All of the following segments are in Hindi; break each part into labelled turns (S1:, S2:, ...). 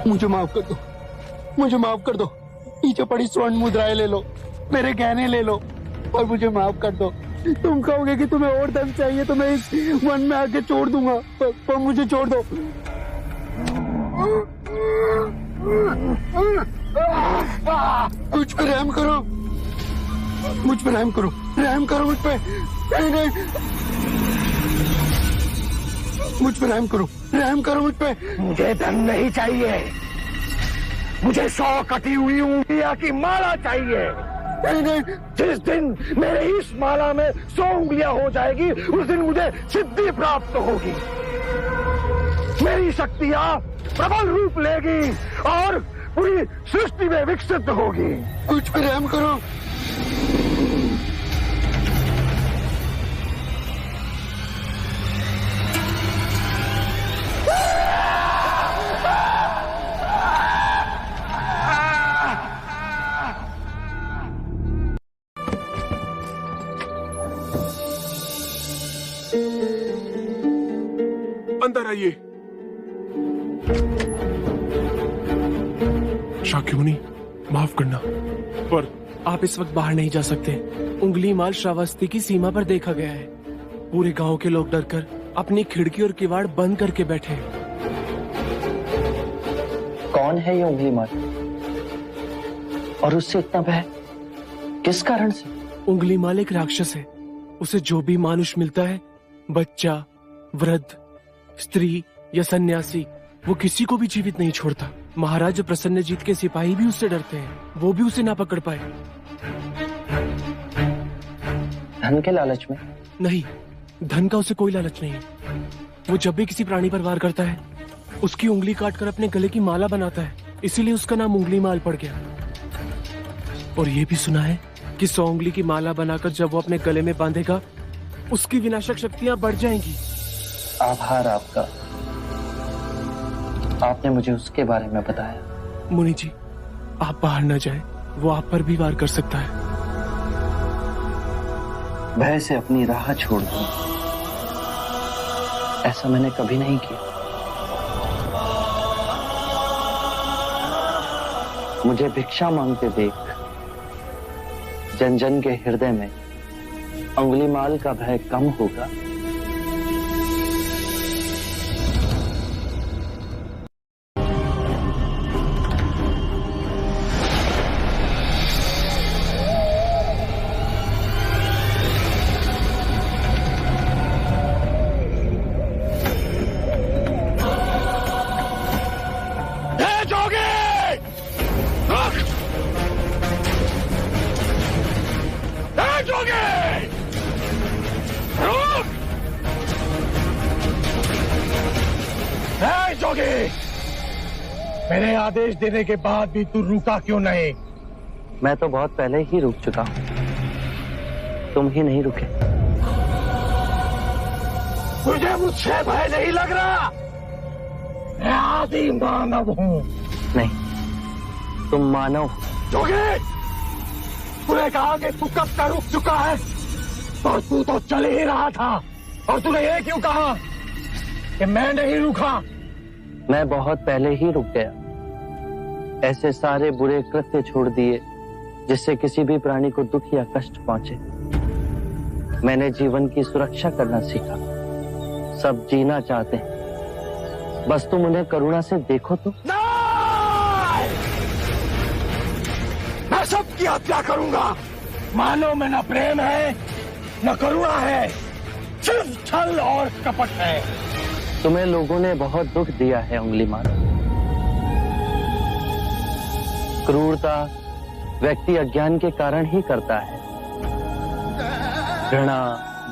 S1: मुझे माफ कर दो, मुझे माफ कर दो। पीछे पड़ी स्वर्ण मुद्राएं ले लो, मेरे गहने ले लो और मुझे माफ कर दो। तुम कहोगे कि तुम्हें और धन चाहिए तो मैं इस वन में आके छोड़ दूंगा, पर मुझे छोड़ दो। मुझ पे रहम करो, मुझ पे रहम करो, रहम करो मुझ पे। नहीं नहीं, मुझ पे रहम करो, रहम करो मुझ पे।
S2: मुझे धन नहीं चाहिए, मुझे 100 कटी हुई उंगलियां की माला चाहिए।
S1: नहीं नहीं,
S2: जिस दिन मेरे इस माला में 100 उंगलियां हो जाएगी उस दिन मुझे सिद्धि प्राप्त होगी। मेरी शक्तियां प्रबल रूप लेगी और पूरी सृष्टि में विकसित होगी।
S1: मुझ पे रहम करो।
S3: अंदर आइए। शाक्योमुनि, माफ करना, पर
S4: आप इस वक्त बाहर नहीं जा सकते। उंगली माल श्रावस्ती की सीमा पर देखा गया है। पूरे गांव के लोग डरकर अपनी खिड़की और किवाड़ बंद करके बैठे हैं।
S5: कौन है ये उंगली माल और उससे इतना भय किस कारण से?
S4: उंगली माल एक राक्षस है। उसे जो भी मानुष मिलता है, बच्चा, वृद्ध, स्त्री या सन्यासी, वो किसी को भी जीवित नहीं छोड़ता। महाराज प्रसन्नजीत के सिपाही भी उससे डरते हैं, वो भी उसे ना पकड़ पाए।
S5: धन के लालच में?
S4: नहीं, धन का उसे कोई लालच नहीं है। वो जब भी किसी प्राणी पर वार करता है, उसकी उंगली काटकर अपने गले की माला बनाता है, इसीलिए उसका नाम उंगली माल पड़ गया। और ये भी सुना है कि 100 उंगली की माला बनाकर जब वो अपने गले में बांधेगा, उसकी विनाशक शक्तियां बढ़ जाएंगी।
S5: आभार आपका, आपने मुझे उसके बारे में बताया।
S4: मुनि जी, आप बाहर न जाएं, वो आप पर भी वार कर सकता है।
S5: भय से अपनी राह छोड़ दूं, ऐसा मैंने कभी नहीं किया। मुझे भिक्षा मांगते देख जन जन के हृदय में उंगलीमाल का भय कम होगा।
S2: मेरे आदेश देने के बाद भी तू रुका क्यों नहीं?
S5: मैं तो बहुत पहले ही रुक चुका हूं, तुम ही नहीं रुके।
S2: मुझे मुझसे भय नहीं लग रहा। मैं आदि मानव हूं।
S5: नहीं, तुम मानव हो।
S2: जोगी, तूने कहा कि तू कब का रुक चुका है, और तू तो चल ही रहा था, और तूने ये क्यों कहा कि मैं नहीं रुका?
S5: मैं बहुत पहले ही रुक गया। ऐसे सारे बुरे कृत्य छोड़ दिए जिससे किसी भी प्राणी को दुख या कष्ट पहुंचे। मैंने जीवन की सुरक्षा करना सीखा। सब जीना चाहते हैं, बस तुम उन्हें करुणा से देखो तो।
S2: मैं सबकी हत्या करूंगा। मानव में न प्रेम है न करुणा है, सिर्फ छल और कपट है।
S5: तुम्हें लोगों ने बहुत दुख दिया है उंगलीमाल। क्रूरता व्यक्ति अज्ञान के कारण ही करता है। घृणा,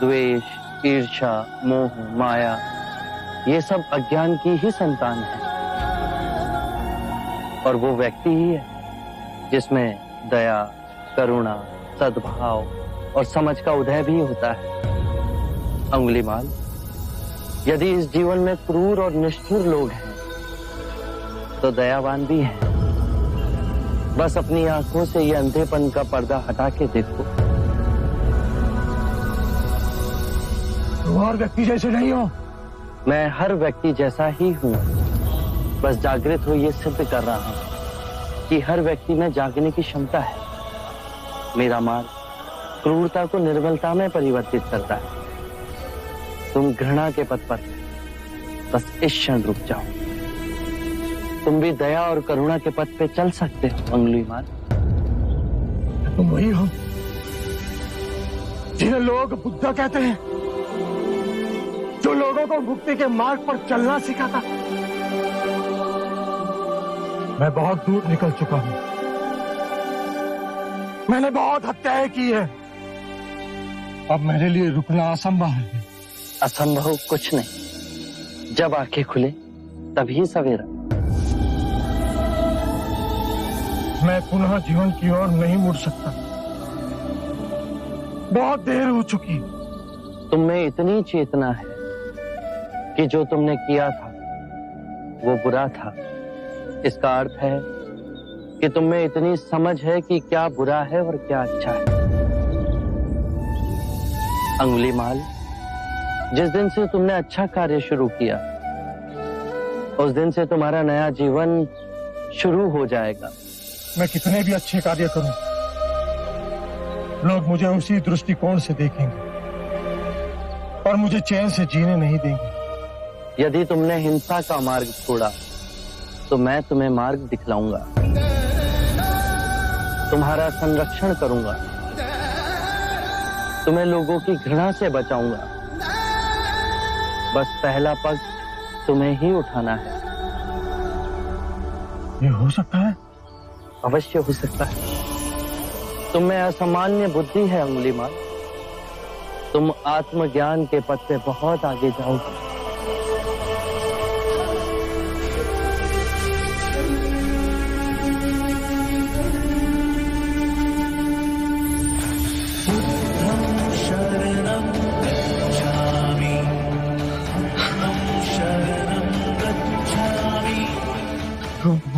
S5: द्वेष, ईर्ष्या, मोह, माया, ये सब अज्ञान की ही संतान है। और वो व्यक्ति ही है जिसमें दया, करुणा, सद्भाव और समझ का उदय भी होता है। उंगलीमाल, यदि इस जीवन में क्रूर और निष्ठुर लोग हैं तो दयावान भी हैं। बस अपनी आंखों से ये अंधेपन का पर्दा हटा के देखो।
S2: तुम और व्यक्ति जैसे नहीं हो।
S5: मैं हर व्यक्ति जैसा ही हूँ, बस जागृत हो ये सिद्ध कर रहा हूं कि हर व्यक्ति में जागने की क्षमता है। मेरा मार्ग क्रूरता को निर्मलता में परिवर्तित करता है। तुम घृणा के पथ पर बस इस क्षण रुक जाओ। तुम भी दया और करुणा के पथ पे चल सकते हो अंगुलीमाल।
S2: तुम वही हो जिन्हें लोग बुद्धा कहते हैं, जो लोगों को मुक्ति के मार्ग पर चलना सिखाता। मैं बहुत दूर निकल चुका हूं। मैंने बहुत हत्याएं की है। अब मेरे लिए रुकना असंभव है।
S5: असंभव कुछ नहीं। जब आंखें खुले तभी सवेरा।
S2: मैं पुनः जीवन की ओर नहीं मुड़ सकता। बहुत देर हो चुकी।
S5: तुम में इतनी चेतना है कि जो तुमने किया था वो बुरा था। इसका अर्थ है कि तुम में इतनी समझ है कि क्या बुरा है और क्या अच्छा है। अंगुलीमाल, जिस दिन से तुमने अच्छा कार्य शुरू किया उस दिन से तुम्हारा नया जीवन शुरू हो जाएगा।
S2: मैं कितने भी अच्छे कार्य करूं, लोग मुझे उसी दृष्टिकोण से देखेंगे और मुझे चैन से जीने नहीं देंगे।
S5: यदि तुमने हिंसा का मार्ग छोड़ा तो मैं तुम्हें मार्ग दिखलाऊंगा। तुम्हारा संरक्षण करूंगा। तुम्हें लोगों की घृणा से बचाऊंगा। बस पहला पग तुम्हें ही उठाना है।
S2: ये हो सकता है?
S5: अवश्य हो सकता है। तुम में असामान्य बुद्धि है अंगुलीमाल। तुम आत्मज्ञान के पथ पे बहुत आगे जाओगे।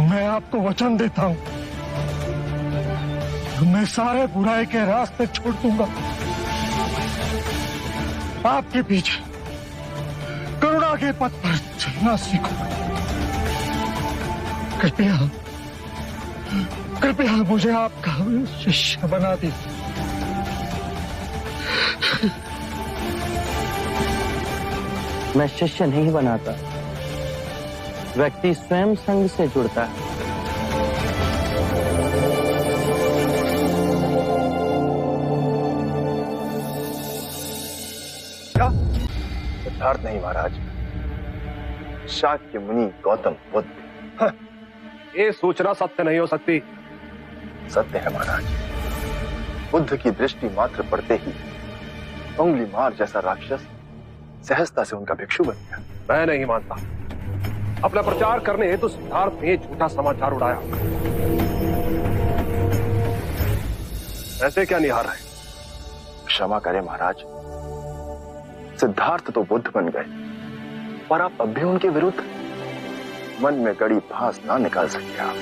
S2: मैं आपको वचन देता हूं, मैं सारे बुराई के रास्ते छोड़ दूंगा। आपके पीछे करुणा के पथ पर चलना सीखूंगा। कृपया कृपया मुझे आपका शिष्य बना दीजिए।
S5: मैं शिष्य नहीं बनाता। व्यक्ति स्वयं संग से जुड़ता है।
S6: क्या? सिद्धार्थ नहीं महाराज, शाक्य मुनि गौतम बुद्ध।
S7: ये सूचना सत्य नहीं हो सकती।
S6: सत्य है महाराज। बुद्ध की दृष्टि मात्र पड़ते ही अंगुलीमाल जैसा राक्षस सहजता से उनका भिक्षु बन गया।
S7: मैं नहीं मानता। अपना प्रचार करने हेतु सिद्धार्थ ने झूठा समाचार उड़ाया। ऐसे क्या निहार है?
S6: क्षमा करें महाराज, सिद्धार्थ तो बुद्ध बन गए, पर आप अब भी उनके विरुद्ध मन में गड़ी फांस ना निकाल सके। आप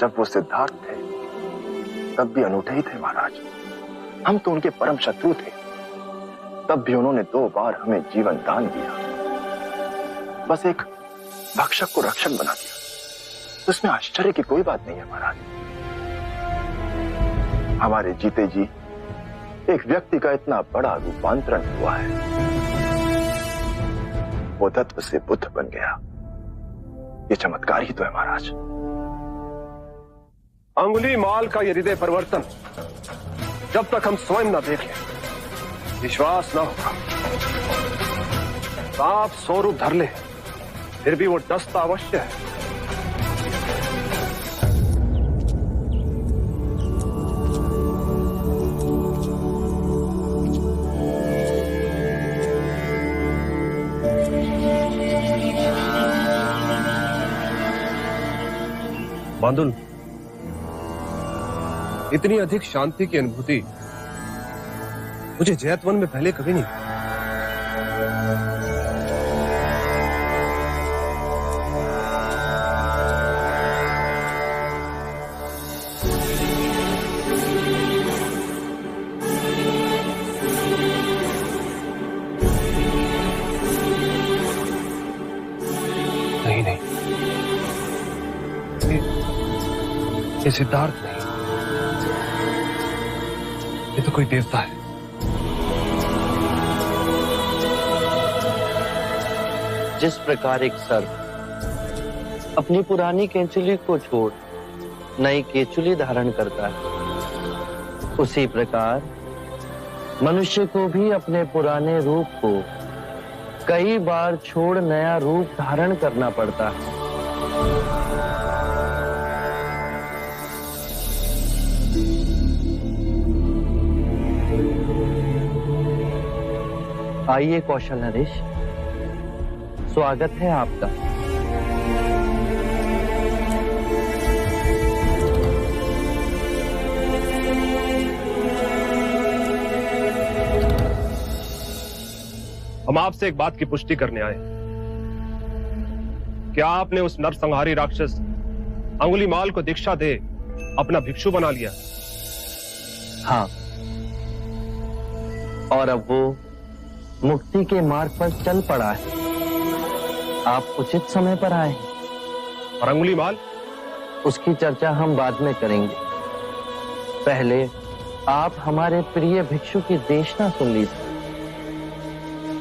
S6: जब वो सिद्धार्थ थे तब भी अनूठे ही थे महाराज। हम तो उनके परम शत्रु थे, तब भी उन्होंने 2 बार हमें जीवन दान दिया। बस एक भक्षक को रक्षक बना दिया। उसमें आश्चर्य की कोई बात नहीं है महाराज। हमारे जीते जी एक व्यक्ति का इतना बड़ा रूपांतरण हुआ है। वो तत्व से बुद्ध बन गया। ये चमत्कार ही तो है महाराज।
S7: अंगुलीमाल का ये हृदय परिवर्तन जब तक हम स्वयं न देखें विश्वास न होगा। सांप स्वरूप धर ले फिर भी वो डसता अवश्य है। बांदुल, इतनी अधिक शांति की अनुभूति मुझे जैतवन में पहले कभी नहीं। ये सिद्धार्थ नहीं, ये तो कोई देवता है।
S5: जिस प्रकार एक सर्प अपनी पुरानी केंचुली को छोड़ नई केंचुली धारण करता है, उसी प्रकार मनुष्य को भी अपने पुराने रूप को कई बार छोड़ नया रूप धारण करना पड़ता है। आइए कौशल नरेश, स्वागत है आपका।
S7: हम आपसे एक बात की पुष्टि करने आए। क्या आपने उस नरसंहारी राक्षस अंगुलीमाल को दीक्षा दे अपना भिक्षु बना लिया?
S5: हाँ, और अब वो मुक्ति के मार्ग पर चल पड़ा है। आप उचित समय पर आए हैं।
S7: और अंगुलीमाल?
S5: उसकी चर्चा हम बाद में करेंगे। पहले आप हमारे प्रिय भिक्षु की देशना सुन लीजिए।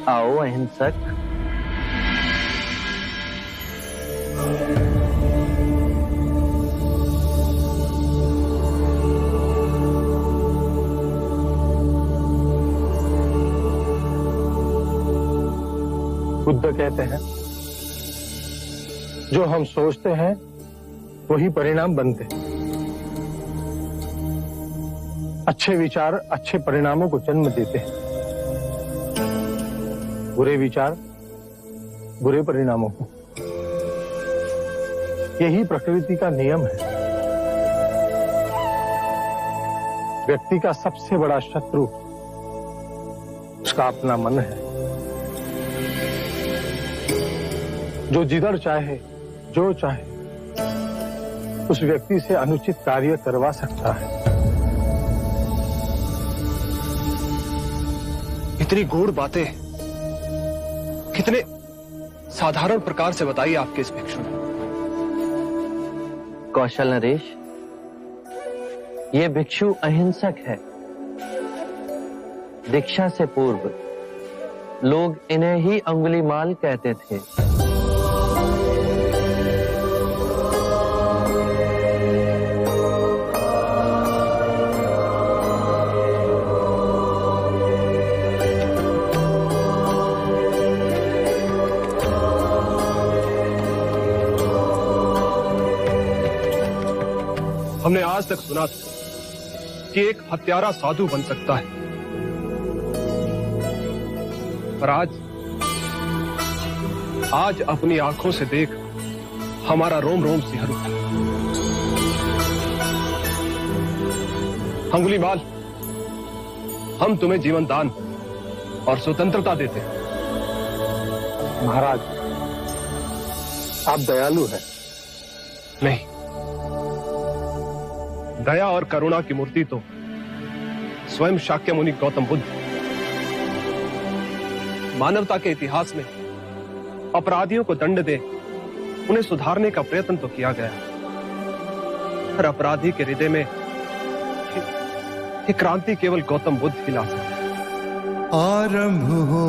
S5: आओ अहिंसक।
S2: बुद्ध कहते हैं, जो हम सोचते हैं वही परिणाम बनते हैं। अच्छे विचार अच्छे परिणामों को जन्म देते हैं, बुरे विचार बुरे परिणामों को। यही प्रकृति का नियम है। व्यक्ति का सबसे बड़ा शत्रु उसका अपना मन है, जो जिधर चाहे जो चाहे उस व्यक्ति से अनुचित कार्य करवा सकता है।
S7: इतनी गूढ़ बातें कितने साधारण प्रकार से बताई आपके इस भिक्षु ने।
S5: कौशल नरेश, ये भिक्षु अहिंसक है। दीक्षा से पूर्व लोग इन्हें ही अंगुलीमाल कहते थे।
S7: हमने आज तक सुना था कि एक हत्यारा साधु बन सकता है, पर आज अपनी आंखों से देख हमारा रोम रोम सिहर उठा। अंगुलीमाल, हम तुम्हें जीवन दान और स्वतंत्रता देते हैं।
S2: महाराज, आप दयालु हैं।
S7: नहीं, दया और करुणा की मूर्ति तो स्वयं शाक्य मुनि गौतम बुद्ध। मानवता के इतिहास में अपराधियों को दंड दे उन्हें सुधारने का प्रयत्न तो किया गया, पर अपराधी के हृदय में ये क्रांति केवल गौतम बुद्ध ही ला सकते।
S8: आरंभ हो